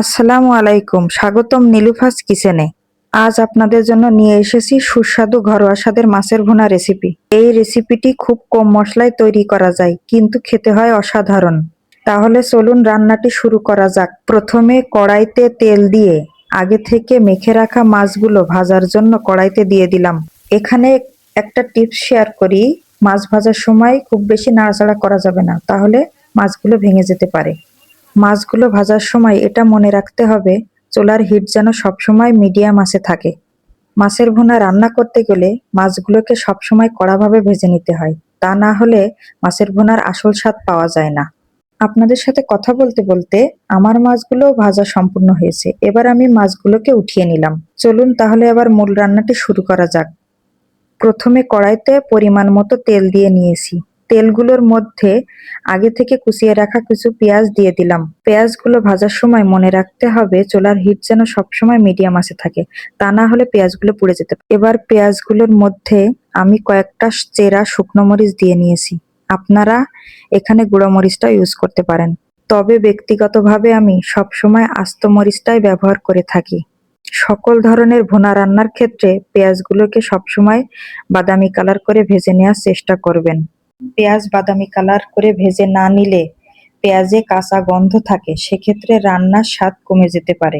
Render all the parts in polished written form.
আসসালামু আলাইকুম, স্বাগতম নীলুফাস কিচেনে। আজ আপনাদের জন্য নিয়ে এসেছি সুস্বাদু ঘরোয়া স্বাদের মাছের ভুনা রেসিপি। এই রেসিপিটি খুব কম মশলায় তৈরি করা যায়, কিন্তু খেতে হয় অসাধারণ। তাহলে চলুন রান্নাটি শুরু করা যাক। প্রথমে কড়াইতে তেল দিয়ে আগে থেকে মেখে রাখা মাছগুলো ভাজার জন্য কড়াইতে দিয়ে দিলাম। এখানে একটা টিপস শেয়ার করি, মাছ ভাজার সময় খুব বেশি নাড়াচাড়া করা যাবে না, তাহলে মাছগুলো ভেঙে যেতে পারে। মাছগুলো ভাজার সময় এটা মনে রাখতে হবে, চুলার হিট যেন সবসময় মিডিয়াম আঁচে থাকে। মাছের ভুনা রান্না করতে গেলে মাছগুলোকে সবসময় কড়াভাবে ভেজে নিতে হয়, তা না হলে মাছের ভুনার আসল স্বাদ পাওয়া যায় না। আপনাদের সাথে কথা বলতে বলতে আমার মাছগুলো ভাজা সম্পূর্ণ হয়েছে। এবার আমি মাছগুলোকে উঠিয়ে নিলাম। চলুন তাহলে এবার মূল রান্নাটি শুরু করা যাক। প্রথমে কড়াইতে পরিমাণ মতো তেল দিয়ে নিয়েছি। তেলগুলোর মধ্যে আগে থেকে কুচিয়ে রাখা কিছু পেঁয়াজ দিয়ে দিলাম। পেঁয়াজগুলো ভাজার সময় মনে রাখতে হবে চুলার হিট যেন সবসময় মিডিয়াম আঁচে থাকে, তা না হলে পেঁয়াজগুলো পুড়ে যেতে পারে। এবার পেঁয়াজগুলোর মধ্যে আমি কয়েকটা চেরা শুকনো মরিচ দিয়ে নিয়েছি। আপনারা এখানে গুঁড়ো মরিচটা ইউজ করতে পারেন, তবে ব্যক্তিগতভাবে আমি সবসময় আস্ত মরিচটাই ব্যবহার করে থাকি। সকল ধরনের ভুনা রান্নার ক্ষেত্রে পেঁয়াজগুলোকে সবসময় বাদামি কালার করে ভেজে নেওয়ার চেষ্টা করবেন। পেঁয়াজ বাদামি কালার করে ভেজে না নিলে পেঁয়াজে কাঁচা গন্ধ থাকে, সেক্ষেত্রে রান্নার স্বাদ কমে যেতে পারে।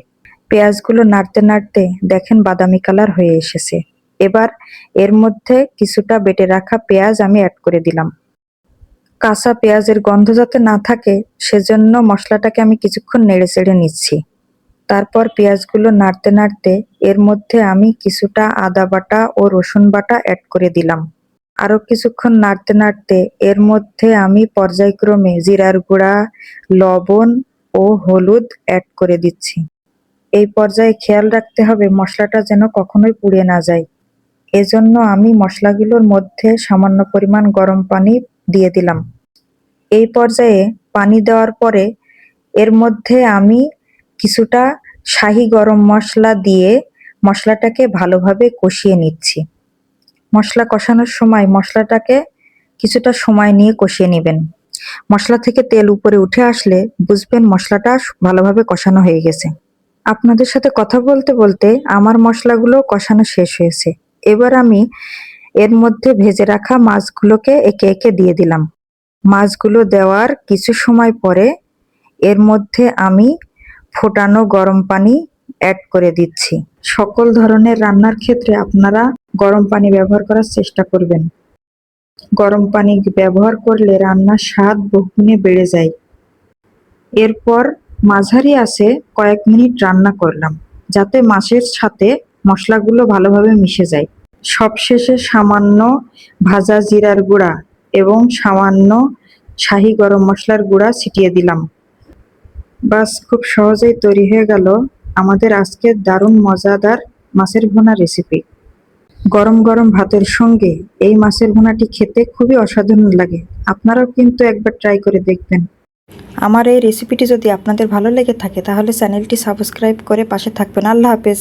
পেঁয়াজগুলো নাড়তে নাড়তে দেখেন বাদামি কালার হয়ে এসেছে। এবার এর মধ্যে কিছুটা বেটে রাখা পেঁয়াজ আমি অ্যাড করে দিলাম। কাঁচা পেঁয়াজের গন্ধ যাতে না থাকে, সেজন্য মশলাটাকে আমি কিছুক্ষণ নেড়ে চেড়ে নিচ্ছি। তারপর পেঁয়াজগুলো নাড়তে নাড়তে এর মধ্যে আমি কিছুটা আদা বাটা ও রসুন বাটা অ্যাড করে দিলাম। আরো কিছুক্ষণ নাড়তে নাড়তে এর মধ্যে আমি পর্যায়ক্রমে জিরার গুঁড়া, লবণ ও হলুদ অ্যাড করে দিচ্ছি। এই পর্যায়ে খেয়াল রাখতে হবে মশলাটা যেন কখনোই পুড়ে না যায়। এজন্য আমি মশলাগুলোর মধ্যে সামান্য পরিমাণ গরম পানি দিয়ে দিলাম। এই পর্যায়ে পানি দেওয়ার পরে এর মধ্যে আমি কিছুটা শাহি গরম মশলা দিয়ে মশলাটাকে ভালোভাবে কষিয়ে নিচ্ছি। মশলা কষানোর সময় মশলাটাকে কিছুটা সময় নিয়ে কষিয়ে নেবেন। মশলা থেকে তেল উপরে উঠে আসলে বুঝবেন মশলাটা ভালোভাবে কষানো হয়ে গেছে। আপনাদের সাথে কথা বলতে বলতে আমার মশলাগুলো কষানো শেষ হয়েছে। এবার আমি এর মধ্যে ভেজে রাখা মাছগুলোকে একে একে দিয়ে দিলাম। মাছগুলো দেওয়ার কিছু সময় পরে এর মধ্যে আমি ফোটানো গরম পানি অ্যাড করে দিচ্ছি। সকল ধরনের রান্নার ক্ষেত্রে আপনারা গরম পানি ব্যবহার করার চেষ্টা করবেন। গরম পানি ব্যবহার করলে রান্নার স্বাদ বহুগুণে বেড়ে যায়। এরপর মাঝারি আঁচে কয়েক মিনিট রান্না করলাম, যাতে মাছের সাথে মশলাগুলো ভালোভাবে মিশে যায়। সবশেষে সামান্য ভাজা জিরার গুঁড়া এবং সামান্য শাহি গরম মশলার গুঁড়া ছিটিয়ে দিলাম। বাস, খুব সহজেই তৈরি হয়ে গেল আমাদের আজকের দারুণ মজাদার মাছের ভুনা রেসিপি। গরম গরম ভাতের সঙ্গে এই মাছের ভুনাটি খেতে খুবই অসাধারণ লাগে। আপনারাও কিন্তু একবার ট্রাই করে দেখবেন। আমার এই রেসিপিটি যদি আপনাদের ভালো লেগে থাকে তাহলে চ্যানেলটি সাবস্ক্রাইব করে পাশে থাকবেন। আল্লাহ হাফেজ।